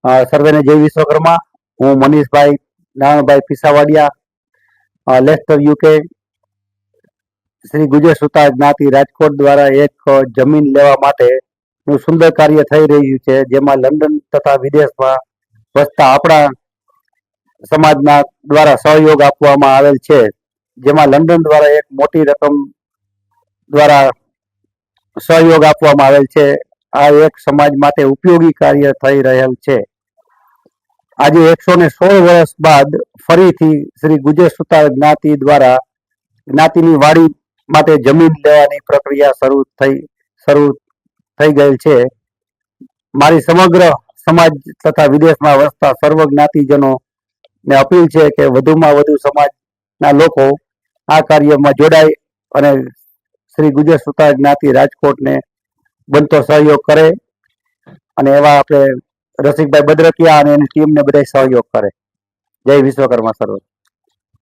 સર્વેને જય વિશ્વકર્મા. હું મનીષભાઈ Narayanbhai પિસાવાડિયા, Leicester UK. Shri Gujar સુતાર જ્ઞાતિ રાજકોટ દ્વારા એક જમીન લેવા માટે નું સુંદર કાર્ય થઈ રહ્યું છે, જેમાં લંડન તથા વિદેશમાં વસતા આપણા સમાજના દ્વારા સહયોગ આપવામાં આવેલ છે, જેમાં લંડન દ્વારા એક મોટી રકમ દ્વારા સહયોગ આપવામાં આવેલ છે. આ એક સમાજ માટે ઉપયોગી કાર્ય થઈ રહેલ છે. આજે 116 વર્ષ બાદ ફરીથી શ્રી ગુજર સુતાર જ્ઞાતિ દ્વારા જ્ઞાતિની વાડી માટે જમીન લેવાની પ્રક્રિયા શરૂ થઈ ગયેલ છે. મારી સમગ્ર સમાજ તથા વિદેશમાં વસતા સર્વ જ્ઞાતિજનો ને અપીલ છે કે વધુમાં વધુ સમાજના લોકો આ કાર્યમાં જોડાય અને શ્રી ગુજર સુતાર જ્ઞાતિ રાજકોટને બનતો સહયોગ કરે, અને એવા આપણે રસિકભાઈ બદ્રકિયા અને એની ટીમને બધા સહયોગ કરે. જય વિશ્વકર્મા સર્વ.